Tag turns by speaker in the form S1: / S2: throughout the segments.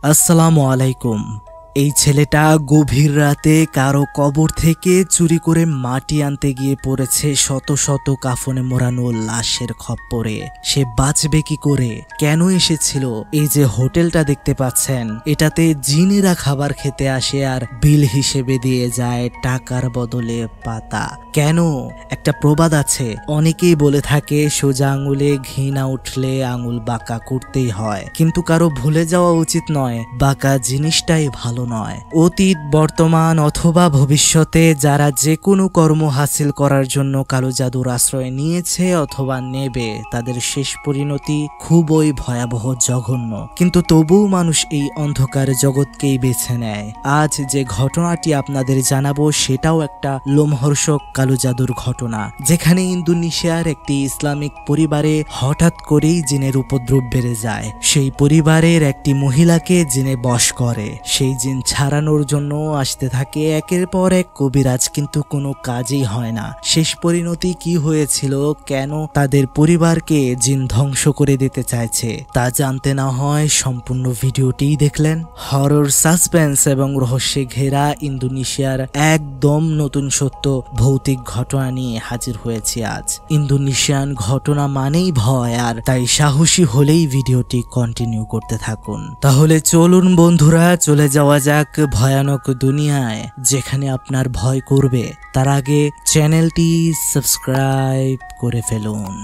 S1: আসসালামু আলাইকুম। এই ছেলেটা গভীর রাতে কারো কবর থেকে চুরি করে মাটি আনতে গিয়ে পড়েছে শত শত কাফনে মোড়ানো লাশের খপ্পরে। সে বাঁচবে কি করে? কেন এসেছিল? এই যে হোটেলটা দেখতে পাচ্ছেন, এটাতে জিনেরা খাবার খেতে আসে আর বিল হিসেবে দিয়ে যায় টাকার বদলে পাতা। কেন? একটা প্রবাদ আছে, অনেকেই বলে থাকে সোজা আঙুলে ঘি না উঠলে আঙুল বাঁকা করতেই হয়, কিন্তু কারো ভুলে যাওয়া উচিত নয় বাঁকা জিনিসটাই ভালো নয়। অতীত, বর্তমান অথবা ভবিষ্যতে যারা যে কোনো কর্ম হাসিল করার জন্য কালো জাদুর আশ্রয় নিয়েছে অথবা নেবে, তাদের শেষ পরিণতি খুবই ভয়াবহ, জঘন্য। কিন্তু তবুও মানুষ এই অন্ধকার জগৎকেই বেছে নেয়। আজ যে ঘটনাটি আপনাদের জানাবো সেটাও একটা লোমহর্ষক কালো জাদুর ঘটনা, যেখানে ইন্দোনেশিয়ার একটি ইসলামিক পরিবারে হঠাৎ করেই জিনের উপদ্রব বেড়ে যায়। সেই পরিবারের একটি মহিলাকে জিনে বশ করে। সেই জিন ছাড়ানোর জন্য আসতে থাকে একের পর এক কবিরাজ, কিন্তু কোনো কাজই হয় না। শেষ পরিণতি কি হয়েছিল, কেন তাদের পরিবারকে জিন ধ্বংস করে দিতে চাইছে, তা জানতে না হয় সম্পূর্ণ ভিডিওটি দেখলেন। হরর, সাসপেন্স এবং রহস্যে ঘেরা ইন্দোনেশিয়ার একদম নতুন সত্য ভৌতিক ঘটনা নিয়ে হাজির হয়েছি আজ। ইন্দোনেশিয়ান ঘটনা মানেই ভয়, আর তাই সাহসী হলেই ভিডিওটি কন্টিনিউ করতে থাকুন। তাহলে চলুন বন্ধুরা, চলে যাওয়া যাক ভয়ানক দুনিয়ায়, যেখানে আপনার ভয় করবে। তার আগে চ্যানেলটি সাবস্ক্রাইব করে ফেলুন।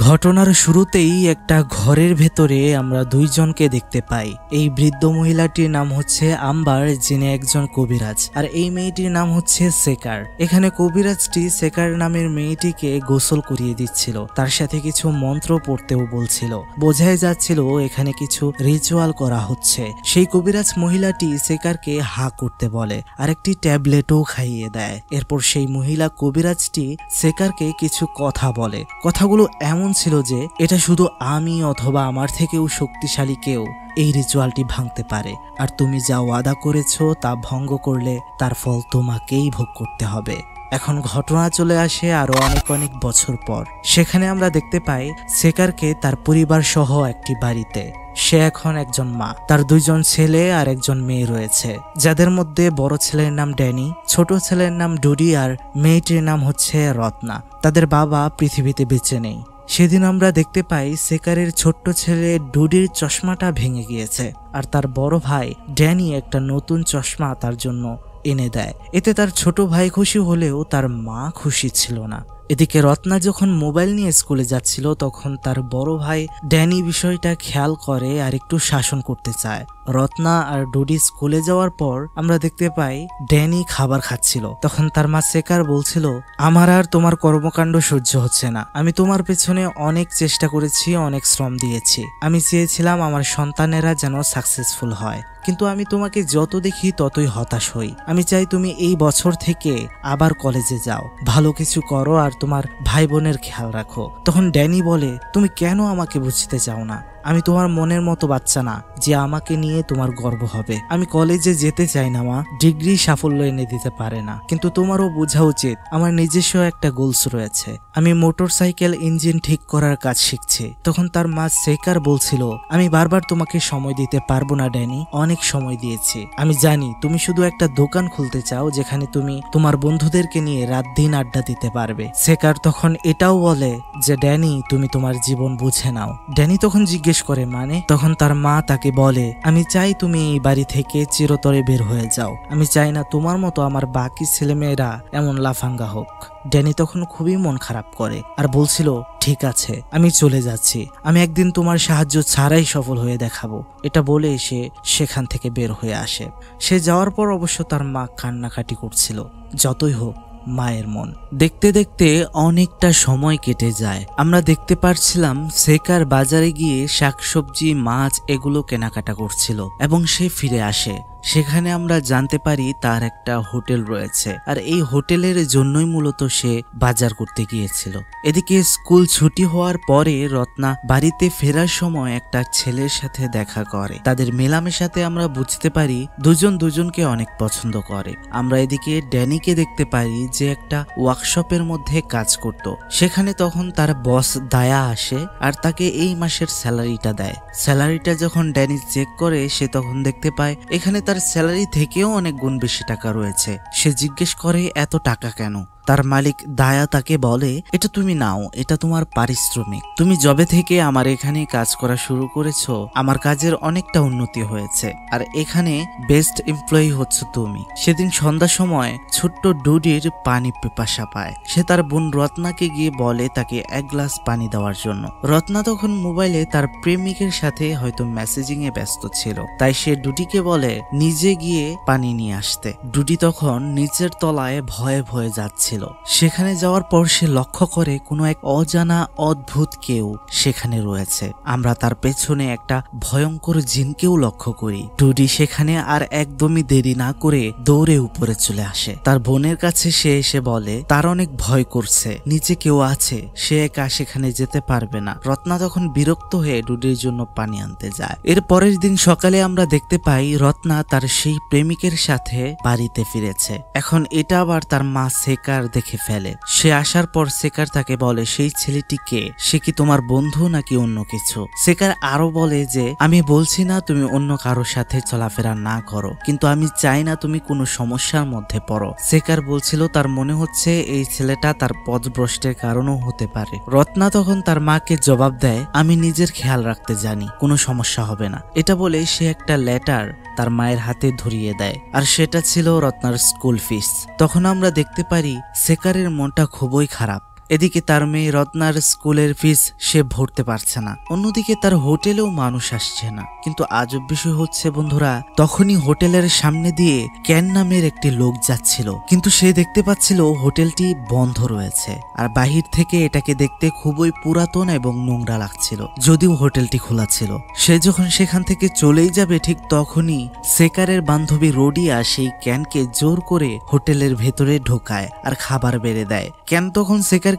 S1: ঘটনার শুরুতেই একটা ঘরের ভেতরে আমরা দুইজনকে দেখতে পাই। এই বৃদ্ধ মহিলাটির নাম হচ্ছে আম্বার, যিনি একজন কবিরাজ, আর এই মেয়েটির নাম হচ্ছে সেকার। এখানে কবিরাজটি সেকার নামের মেয়েটিকে গোসল করিয়ে দিচ্ছিল, তার সাথে কিছু মন্ত্র পড়তেও বলছিল। বোঝাই যাচ্ছিল এখানে কিছু রিচুয়াল করা হচ্ছে। সেই কবিরাজ মহিলাটি সেকারকে হা করতে বলে আর একটি ট্যাবলেটও খাইয়ে দেয়। এরপর সেই মহিলা কবিরাজটি সেকারকে কিছু কথা বলে। কথাগুলো এমন ছিল যে এটা শুধু আমি অথবা আমার থেকেও শক্তিশালী কেউ এই রিচুয়ালটি ভাঙতে পারে, আর তুমি যা ওয়াদা করেছো তা ভঙ্গ করলে তার ফল তোমাকেই ভোগ করতে হবে। এখন ঘটনা চলে আসে আরো অনেক অনেক বছর পর। সেখানে আমরা দেখতে পাই সেকারকে তার পরিবার সহ একটি বাড়িতে। সে এখন একজন মা, তার দুইজন ছেলে আর একজন মেয়ে রয়েছে, যাদের মধ্যে বড় ছেলের নাম ড্যানি, ছোট ছেলের নাম ডুডি, আর মেয়েটির নাম হচ্ছে রত্না। তাদের বাবা পৃথিবীতে বেঁচে নেই। সেদিন আমরা দেখতে পাই সেকারের ছোট্ট ছেলে ডুডির চশমাটা ভেঙে গিয়েছে, আর তার বড় ভাই ড্যানি একটা নতুন চশমা তার জন্য এনে দেয়। এতে তার ছোট ভাই খুশি হলেও তার মা খুশি ছিল না। এদিকে রত্না যখন মোবাইল নিয়ে স্কুলে যাচ্ছিল, তখন তার বড় ভাই ড্যানি বিষয়টা খেয়াল করে আর একটু শাসন করতে চায়। রত্না আর ডুডি স্কুলে যাওয়ার পর আমরা দেখতে পাই ড্যানি খাবার খাচ্ছিল। তখন তার মা সেকার বলছিল, আমার আর তোমার কর্মকাণ্ড সহ্য হচ্ছে না। আমি তোমার পেছনে অনেক চেষ্টা করেছি, অনেক শ্রম দিয়েছি। আমি চেয়েছিলাম আমার সন্তানেরা যেন সাকসেসফুল হয়, কিন্তু আমি তোমাকে যত দেখি ততই হতাশ হই। আমি চাই তুমি এই বছর থেকে আবার কলেজে যাও, ভালো কিছু করো আর তোমার ভাই বোনের খেয়াল রাখো। তখন ড্যানি বলে, তুমি কেন আমাকে বুঝতে চাও না? আমি তোমার মনের মতো বাচ্চা না যে আমাকে নিয়ে তোমার গর্ব হবে। আমি কলেজে যেতে চাই না মা, ডিগ্রি সাফল্য এনে দিতে পারে না, কিন্তু তোমারও বোঝা উচিত আমার নিজস্ব একটা গোলস রয়েছে। আমি মোটরসাইকেল ইঞ্জিন ঠিক করার কাজ শিখছি। তখন তার মা সেকার বলছিল, আমি বারবার তোমাকে সময় দিতে পারবো না ড্যানি, অনেক সময় দিয়েছি। আমি জানি তুমি শুধু একটা দোকান খুলতে চাও যেখানে তুমি তোমার বন্ধুদেরকে নিয়ে রাত দিন আড্ডা দিতে পারবে। সেকার তখন এটাও বলে যে ড্যানি, তুমি তোমার জীবন বুঝে নাও। ড্যানি তখন জিজ্ঞেস করে, মানে? তখন তার মা তাকে বলে, আমি চাই তুমি এই বাড়ি থেকে চিরতরে বের হয়ে যাও। আমি চাই না তোমার মতো আমার বাকি ছেলেমেয়েরা এমন লাফাঙ্গা হোক। ড্যানি তখন খুবই মন খারাপ করে আর বলছিল, ঠিক আছে, আমি চলে যাচ্ছি। আমি একদিন তোমার সাহায্য ছাড়াই সফল হয়ে দেখাবো। এটা বলে সে সেখান থেকে বের হয়ে আসে। সে যাওয়ার পর অবশ্য তার মা কান্নাকাটি করছিল। যতই হোক, মায়ের মন। দেখতে দেখতে অনেকটা সময় কেটে যায়। আমরা দেখতে পাচ্ছিলাম সেকার বাজারে গিয়ে শাকসবজি, মাছ এগুলো কেনাকাটা করছিল এবং সে ফিরে আসে। সেখানে আমরা জানতে পারি তার একটা হোটেল রয়েছে, আর এই হোটেলের জন্যই মূলত সে বাজার করতে গিয়েছিল। এদিকে স্কুল ছুটি হওয়ার পরে রত্না বাড়িতে ফেরার সময় একটা ছেলের সাথে দেখা করে। তাদের মেলামেশাতে আমরা বুঝতে পারি দুজন দুজনকে অনেক পছন্দ করে। আমরা এদিকে ড্যানিকে দেখতে পারি যে একটা ওয়ার্কশপের মধ্যে কাজ করত। সেখানে তখন তার বস দায়া আসে আর তাকে এই মাসের স্যালারিটা দেয়। স্যালারিটা যখন ড্যানি চেক করে সে তখন দেখতে পায় এখানে তার স্যালারি থেকেও অনেক গুণ বেশি টাকা রয়েছে। সে জিজ্ঞেস করে এত টাকা কেন? তার মালিক দায়া তাকে বলে, এটা তুমি নাও, এটা তোমার পারিশ্রমিক। তুমি যবে থেকে আমার এখানে কাজ করা শুরু করেছো আমার কাজের অনেকটা উন্নতি হয়েছে, আর এখানে বেস্ট এমপ্লয়ি হচ্ছে তুমি। সেদিন সন্ধ্যার সময় ছোট্ট ডুডির পানি পিপাসা পায়। সে তার বোন রত্নাকে গিয়ে বলে তাকে এক গ্লাস পানি দেওয়ার জন্য। রত্না তখন মোবাইলে তার প্রেমিকের সাথে হয়তো মেসেজিং এ ব্যস্ত ছিল, তাই সে ডুডিকে বলে নিজে গিয়ে পানি নিয়ে আসতে। ডুডি তখন নিচের তলায় ভয়ে ভয়ে যাচ্ছে। সেখানে যাওয়ার পর সে লক্ষ্য করে কোনো এক অজানা অদ্ভুত কেউ সেখানে রয়েছে। আমরা তার পেছনে একটা ভয়ঙ্কর জিনকেও লক্ষ্য করি। ডুডি সেখানে আর একদমই দেরি না করে দৌড়ে উপরে চলে আসে। তার বোনের কাছে সে এসে বলে তার অনেক ভয় করছে, নিচে কেউ আছে, সে একা সেখানে যেতে পারবে না। রত্না তখন বিরক্ত হয়ে ডুডির জন্য পানি আনতে যায়। এর পরের দিন সকালে আমরা দেখতে পাই রত্না তার সেই প্রেমিকের সাথে বাড়িতে ফিরেছে। এখন এটা আবার তার মা সেকার দেখে ফেলে। সে আসার পর সেকার তাকে বলে সেই ছেলেটি কে, সে কি তোমার বন্ধু নাকি অন্য কিছু? সেকার আরো বলে যে আমি বলছি না তুমি অন্য কারোর সাথে চলাফেরা না করো, কিন্তু আমি চাই না তুমি কোনো সমস্যার মধ্যে পড়ো। সেকার বলছিল তার মনে হচ্ছে এই ছেলেটা তার পথভ্রষ্টের কারণও হতে পারে। রত্না তখন তার মাকে জবাব দেয় আমি নিজের খেয়াল রাখতে জানি, কোনো সমস্যা হবে না। এটা বলে সে একটা লেটার তার মায়ের হাতে ধরিয়ে দেয়, আর সেটা ছিল রত্নার স্কুল ফিস। তখন আমরা দেখতে পারি সেকারের মনটা খুবই খারাপ। এদিকে তার মেয়ে রত্নার স্কুলের ফিস সে ভরতে পারছে না, অন্যদিকে তার হোটেলেও মানুষ আসছে না। কিন্তু আজব বিষয় হচ্ছে বন্ধুরা, তখনই হোটেলের সামনে দিয়ে ক্যান নামের একটি লোক যাচ্ছিল, কিন্তু সে দেখতে পাচ্ছিল হোটেলটি বন্ধ রয়েছে, আর বাহির থেকে এটাকে দেখতে খুবই পুরাতন এবং নোংরা লাগছিল, যদিও হোটেলটি খোলা ছিল। সে যখন সেখান থেকে চলেই যাবে ঠিক তখনই সেকারের বান্ধবী রোডিয়া সেই ক্যানকে জোর করে হোটেলের ভেতরে ঢোকায় আর খাবার বেড়ে দেয়। ক্যান তখন সেকার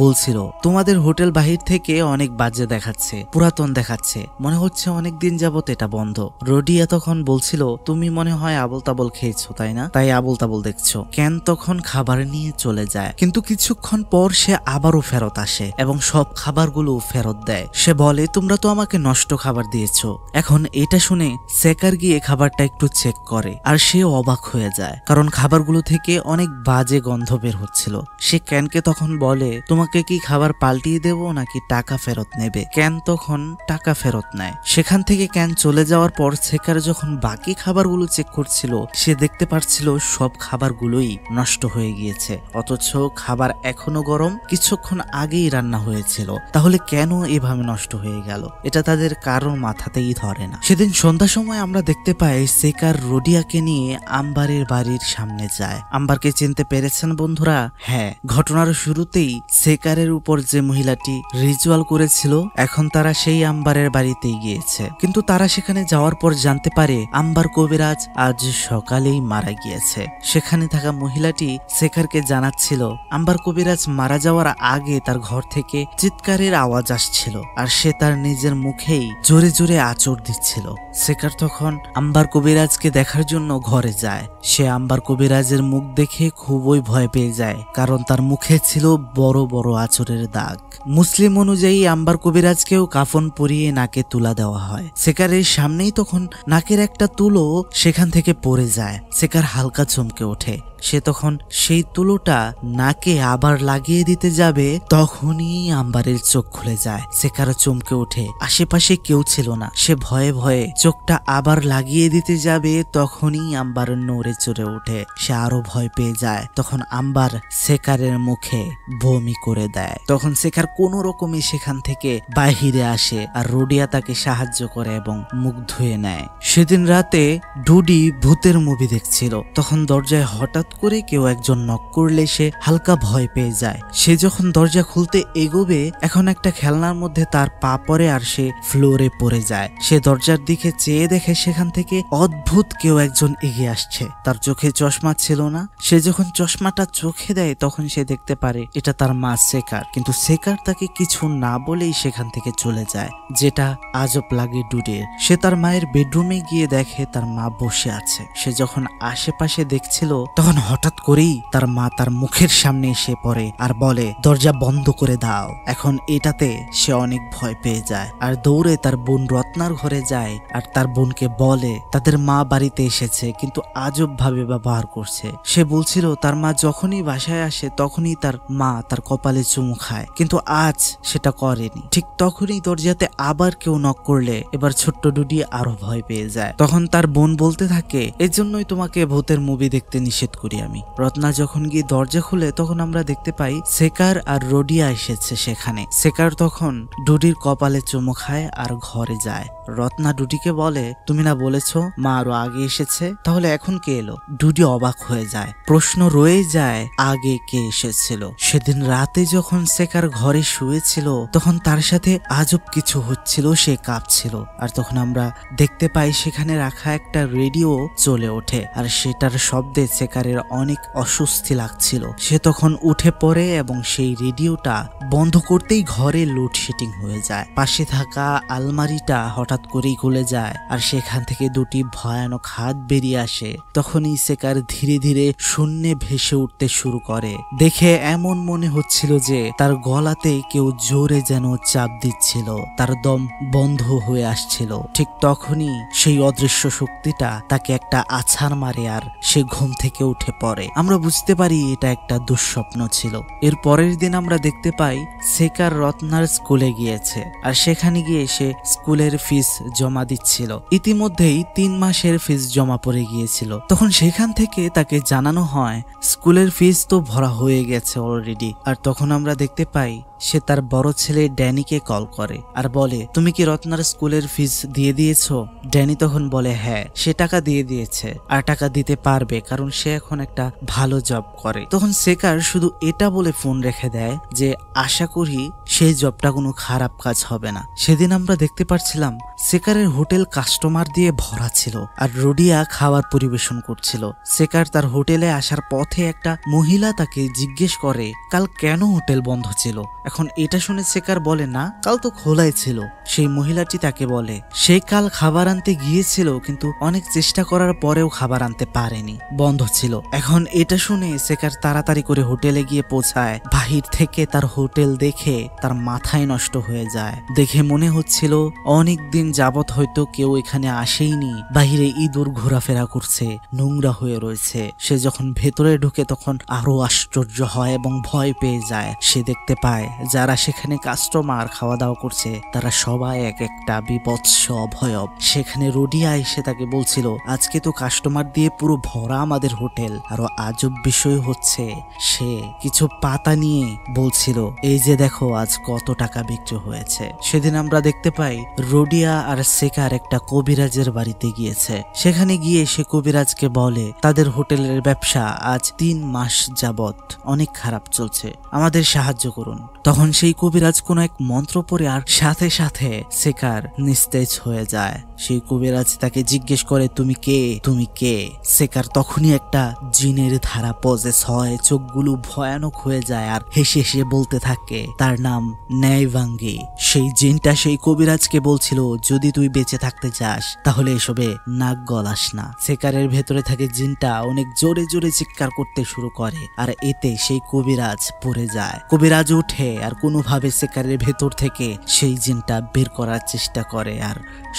S1: বলছিল তোমাদের হোটেল বাহির থেকে অনেক বাজে দেখাচ্ছে, পুরাতন দেখাচ্ছে, মনে হচ্ছে অনেক দিন যাবত এটা বন্ধ। রোডিয়া তখন বলছিল তুমি মনে হয় আবল তাবল খেয়েছো তাই না, তাই আবল তাবল দেখছো। ক্যান তখন খাবার নিয়ে চলে যায়, কিন্তু কিছুক্ষণ পর সে আবারও ফেরত আসে এবং সব খাবারগুলো ফেরত দেয়। সে বলে তোমরা তো আমাকে নষ্ট খাবার দিয়েছো। এখন এটা শুনে সেকার গিয়ে খাবারটা একটু চেক করে, আর সে অবাক হয়ে যায় কারণ খাবারগুলো থেকে অনেক বাজে গন্ধ বের হচ্ছিল। সে ক্যানকে তখন বলে তোমাকে কি খাবার পাল্টিয়ে দেব নাকি টাকা ফেরত নেবে? ক্যান তখন টাকা ফেরত নেয়। সেখান থেকে ক্যান চলে যাওয়ার পর সেকার যখন বাকি খাবারগুলো চেক করছিল সে দেখতে পাচ্ছিল সব খাবারগুলোই নষ্ট হয়ে গিয়েছে, অথচ খাবার এখনো গরম, কিছুক্ষণ আগেই রান্না হয়েছিল। তাহলে কেন এভাবে নষ্ট হয়ে গেল? এটা তাদের কারোর মাথাতেই ধরে না। সেদিন সন্ধ্যার সময় আমরা দেখতে পাই সেকার রোডিয়াকে নিয়ে আম্বারের বাড়ির সামনে যায়। আম্বারকে চিনতে পেরেছেন বন্ধুরা? হ্যাঁ, ঘটনার শুরুতেই সেকারের উপর যে মহিলাটি রিচুয়াল করেছিল এখন তারা সেই আম্বারের বাড়িতেই গিয়েছে, কিন্তু তারা সেখানে যাওয়ার পর জানতে পারে আম্বার কবিরাজ আজ সকালেই মারা গিয়েছে। সেখানে থাকা মহিলাটি সেকারকে জানাচ্ছিল আম্বার কবিরাজ মারা যাওয়ার আগে তার ঘর থেকে চিৎকারের আওয়াজ আসছিল, আর সে তার নিজের মুখেই জোরে জোরে আঁচড় দিচ্ছিল। সেকার তখন আম্বার কবিরাজকে দেখার জন্য ঘরে যায়। সে আম্বার কবিরাজের মুখ দেখে খুবই ভয় পেয়ে যায়, কারণ তার মুখে ছিল বড় বড় আঁচড়ের দাগ। মুসলিম অনুযায়ী আম্বার কবিরাজকেও কাফন পরিয়ে নাকে তুলা দেওয়া হয়। সেকারের সামনেই তখন নাকের একটা তুলো সেখান থেকে পড়ে যায়। সেকার হালকা চমকে ওঠে। সে তখন সেই তুলোটা নাকে আবার লাগিয়ে দিতে যাবে, তখনই আম্বারের চোখ খুলে যায়। সেকারও চমকে ওঠে, আশেপাশে কেউ ছিল না। সে ভয়ে ভয়ে চোখটা আবার লাগিয়ে দিতে যাবে, তখনই আম্বার নড়ে চড়ে ওঠে। সে আরো ভয় পেয়ে যায়। তখন আম্বার সেকারের মুখে বমি করে দেয়। তখন সেকার কোনো রকমে সেখান থেকে বাহিরে আসে, আর রোডিয়া তাকে সাহায্য করে এবং মুখ ধুয়ে নেয়। সেদিন রাতে ডুডি ভূতের মুভি দেখছিল, তখন দরজায় হঠাৎ করে কেউ একজন নক করলে সে হালকা ভয় পেয়ে যায়। সে যখন দরজা খুলতে এগোবে এখন একটা খেলনার মধ্যে তার পা পড়ে আর সে ফ্লোরে পড়ে যায়। সে দরজার দিকে চেয়ে দেখে সেখান থেকে অদ্ভুত কেউ একজন এগিয়ে আসছে। তার চোখে চশমা ছিল না। সে যখন চশমাটা চোখে দেয় তখন সে দেখতে পারে এটা তার মা সেকার, কিন্তু সেকার তাকে কিছু না বলেই সেখান থেকে চলে যায়, যেটা আজব লাগে ডুডির। সে তার মায়ের বেডরুমে গিয়ে দেখে তার মা বসে আছে। সে যখন আশেপাশে দেখছিল তখন হঠাৎ করেই তার মা তার মুখের সামনে এসে পড়ে আর বলে দরজা বন্ধ করে দাও। এখন এটাতে সে অনেক ভয় পেয়ে যায় আর দৌড়ে তার বোন রত্নার ঘরে যায় আর তার বোনকে বলে তাদের মা বাড়িতে এসেছে কিন্তু আজব ভাবে ব্যবহার করছে। সে বলছিল তার মা যখনই বাসায় আসে তখনই তার মা তার কপালে চুমু খায়, কিন্তু আজ সেটা করেনি। ঠিক তখনই দরজাতে আবার কেউ নক করলে এবার ছোট্ট ডুডি আরো ভয় পেয়ে যায়। তখন তার বোন বলতে থাকে এজন্যই তোমাকে ভূতের মুভি দেখতে নিষেধ করি আমি। রত্না যখন গিয়ে দরজা খুলে তখন আমরা দেখতে পাই সেকার আর রোডিয়া এসেছে সেখানে। সেকার তখন ডুডির কপালে চুমু খায় আর ঘরে যায়। রত্না ডুডিকে বলে তুমি না বলেছো মা আরো আগে এসেছে, তাহলে এখন কে এলো? ডুডি অবাক হয়ে যায়। প্রশ্ন রয়ে যায় আগে কে এসেছিল। সেদিন রাতে যখন সেকার ঘরে শুয়েছিল তখন তার সাথে আজব কিছু হচ্ছিল, সে কাঁপছিল। আর তখন আমরা দেখতে পাই সেখানে রাখা একটা রেডিও চলে ওঠে আর সেটার শব্দে সেকারের অনেক অস্বস্তি লাগছিল। সে তখন উঠে পড়ে এবং সেই রেডিওটা বন্ধ করতেই ঘরে লোডশেডিং হয়ে যায়। পাশে থাকা আলমারিটা হঠাৎ করেই খুলে যায় আর সেখান থেকে দুটি ভয়ানক হাত বেরিয়ে আসে। তখনই সেকার ধীরে ধীরে শূন্যে ভেসে উঠতে শুরু করে। দেখে এমন মনে হচ্ছিল যে তার গলাতে কেউ জোরে যেন চাপ দিচ্ছিল, তার দম বন্ধ হয়ে আসছিল। ঠিক তখনই সেই অদৃশ্য শক্তিটা তাকে একটা আছাড় মারে আর সে ঘুম থেকে উঠে পড়ে। আমরা বুঝতে পারি এটা একটা দুঃস্বপ্ন ছিল। এর পরের দিন আমরা দেখতে পাই সেকার রত্নার স্কুলে গিয়েছে আর সেখানে গিয়ে সে স্কুলের ফিস জমা দিচ্ছিল। ইতিমধ্যেই 3 মাসের ফিস জমা পড়ে গিয়েছিল। তখন সেখান থেকে তাকে জানানো হয় স্কুলের ফিস তো ভরা হয়ে গেছে অলরেডি। আর তখন আমরা দেখতে পাই সে তার বড় ছেলে ড্যানিকে কল করে আর বলে তুমি কি রত্নার স্কুলের ফিস দিয়ে দিয়েছো? ড্যানি তখন বলে হ্যাঁ, সে টাকা দিয়ে দিয়েছে আর টাকা দিতে পারবে কারণ সে এখন একটা ভালো জব করে। তখন সেকার শুধু এটা বলে ফোন রেখে দেয় যে আশা করি সেই জবটা কোনো খারাপ কাজ হবে না। সেদিন আমরা দেখতে পাচ্ছিলাম সেকারের হোটেল কাস্টমার দিয়ে ভরা ছিল আর রোডিয়া খাবার পরিবেশন করছিল। সেকার তার হোটেলে আসার পথে একটা মহিলা তাকে জিজ্ঞেস করে কাল কেন হোটেল বন্ধ ছিল। এখন এটা শুনে সেকার বলে না, কাল তো খোলাই ছিল। সেই মহিলাটি তাকে বলে সে কাল খাবার আনতে গিয়েছিল কিন্তু অনেক চেষ্টা করার পরেও খাবার আনতে পারেনি, বন্ধ ছিল। এখন এটা শুনে সেকার তাড়াতাড়ি করে হোটেলে গিয়ে পৌঁছায়। বাহির থেকে তার হোটেল দেখে তার মাথায় নষ্ট হয়ে যায়। দেখে মনে হচ্ছিল অনেক দিন যাবত হয়তো কেউ এখানে আসেইনি। বাহিরে ইঁদুর ঘোরাফেরা করছে, নোংরা হয়ে রয়েছে। সে যখন ভেতরে ঢুকে তখন আরো আশ্চর্য হয় এবং ভয় পেয়ে যায়। সে দেখতে পায় যারা সেখানে কাস্টমার খাওয়া দাওয়া করছে তারা সবাই এক একটা বিপৎস অভয়ব। সেখানে রোডিয়া এসে তাকে বলছিল আজকে তো কাস্টমার দিয়ে পুরো ভরা আমাদের হোটেল। আরো আজব বিষয় হচ্ছে সে কিছু পাতা নিয়ে বলছিল এই যে দেখো আজ কত টাকা বিক্রি হয়েছে। সেদিন আমরা দেখতে পাই রোডিয়া আর সেকার একটা কবিরাজের বাড়িতে গিয়েছে। সেখানে গিয়ে সে কবিরাজকে বলে তাদের হোটেলের ব্যবসা আজ 3 মাস যাবত অনেক খারাপ চলছে, আমাদের সাহায্য করুন। তখন সেই কবিরাজ কোন এক মন্ত্র পড়ে আর সাথে সাথে সেকার নিস্তেজ হয়ে যায়। সেই কবিরাজ তাকে জিজ্ঞেস করে তুমি কে, তুমি কে? সেকার তখনই একটা জিনের ধারা পজেস হয়, চোখগুলো ভয়ানক হয়ে যায় আর হেসে হেসে বলতে থাকে তার নাম ন্যায়ভাঙ্গি। সেই জিনটা সেই কবিরাজকে বলছিল যদি তুই বেঁচে থাকতে চাস তাহলে এসবে নাক গলাস না। সেকারের ভেতরে থাকে জিনটা অনেক জোরে জোরে চিৎকার করতে শুরু করে আর এতে সেই কবিরাজ পড়ে যায়। কবিরাজ উঠে আর কোনোভাবে সেকারের ভেতর থেকে সেই জিনটা বের করার চেষ্টা করে আর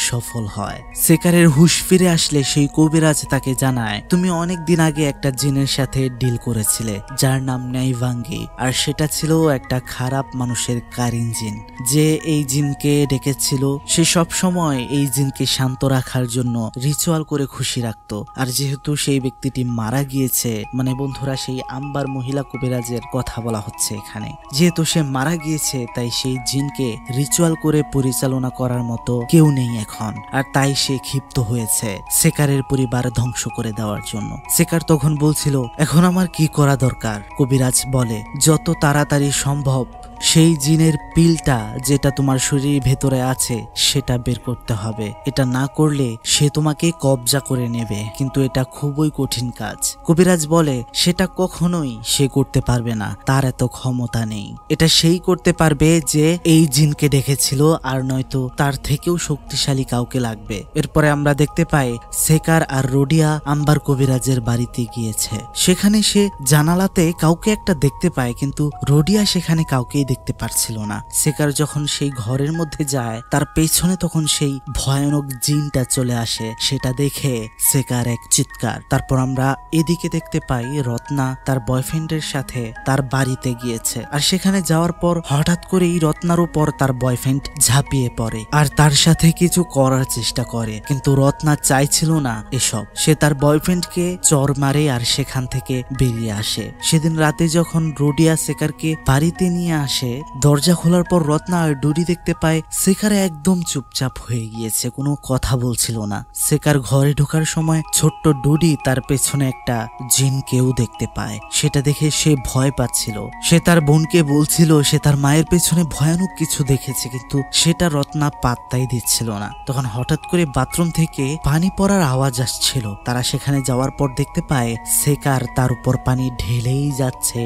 S1: সফল হয়। সেকারের হুঁশ ফিরে আসলে সেই কবিরাজ তাকে জানায় তুমি অনেক দিন আগে একটা জিনের সাথে ডিল করেছিলে যার নাম ন্যায়ভাঙ্গি, আর সেটা ছিল একটা খারাপ মানুষের কারিন জিন। যে এই জিনকে ডেকেছিল সে সব সময় এই জিনকে শান্ত রাখার জন্য রিচুয়াল করে খুশি রাখতো। আর যেহেতু সেই ব্যক্তিটি মারা গিয়েছে, মানে বন্ধুরা সেই আম্বার মহিলা কবিরাজের কথা বলা হচ্ছে এখানে, যেহেতু সে মারা গিয়েছে, তাই সেই জিনকে রিচুয়াল করে পরিচালনা করার মতো কেউ নেই এখন, আর তাই সে ক্ষিপ্ত হয়েছে সেকারের পরিবার ধ্বংস করে দেওয়ার জন্য। সেকার তখন বলছিল, এখন আমার কি করা দরকার? কবিরাজ বলে, যত তাড়াতাড়ি সম্ভব সেই জিনের পিলটা যেটা তোমার শরীরের ভেতরে আছে সেটা বের করতে হবে। এটা না করলে সে তোমাকে কবজা করে নেবে, কিন্তু এটা খুবই কঠিন কাজ। কবিরাজ বলে, সেটা কখনোই সে করতে পারবে না, তার এত ক্ষমতা নেই। এটা সেই করতে পারবে যে এই জিনকে দেখেছিল, আর নয়তো তার থেকেও শক্তিশালী কাউকে লাগবে। এরপরে আমরা দেখতে পাই সেকার আর রোডিয়া আম্বার কবিরাজের বাড়িতে গিয়েছে। সেখানে সে জানালাতে কাউকে একটা দেখতে পায়, কিন্তু রোডিয়া সেখানে কাউকেই দেখতে পারছিল না। সেকার যখন সেই ঘরের মধ্যে যায়, তার পেছনে তখন সেই ভয়ানক জিনটা চলে আসে। সেটা দেখে সেকার এক চিৎকার। তারপর আমরা এদিকে দেখতে পাই রত্না তার বয়ফ্রেন্ডের সাথে তার বাড়িতে গিয়েছে, আর সেখানে যাওয়ার পর হঠাৎ করেই রত্নার উপর তার বয়ফ্রেন্ড ঝাঁপিয়ে পড়ে আর তার সাথে কিছু করার চেষ্টা করে, কিন্তু রত্না চাইছিল না এসব। সে তার বয়ফ্রেন্ডকে চর মারে আর সেখান থেকে বেরিয়ে আসে। সেদিন রাতে যখন রোডিয়া সেকারকে বাড়িতে নিয়ে আসে, দরজা খোলার পর রত্না আর ডুডি দেখতে পায় সেকার একদম চুপচাপ হয়ে গিয়েছে, কোনো কথা বলছিল না। সেকার ঘরে ঢোকার সময় ছোট্ট ডুডি তার পেছনে একটা জিনকেও দেখতে পায়। সেটা দেখে সে ভয় পাচ্ছিল। সে তার বোনকে বলছিল সে তার মায়ের পেছনে ভয়ানক কিছু দেখেছে, কিন্তু সেটা রত্না পাত্তাই দিচ্ছিল না। তখন হঠাৎ করে বাথরুম থেকে পানি পড়ার আওয়াজ আসছিল। তারা সেখানে যাওয়ার পর দেখতে পায় সেকার তার উপর পানি ঢেলেই যাচ্ছে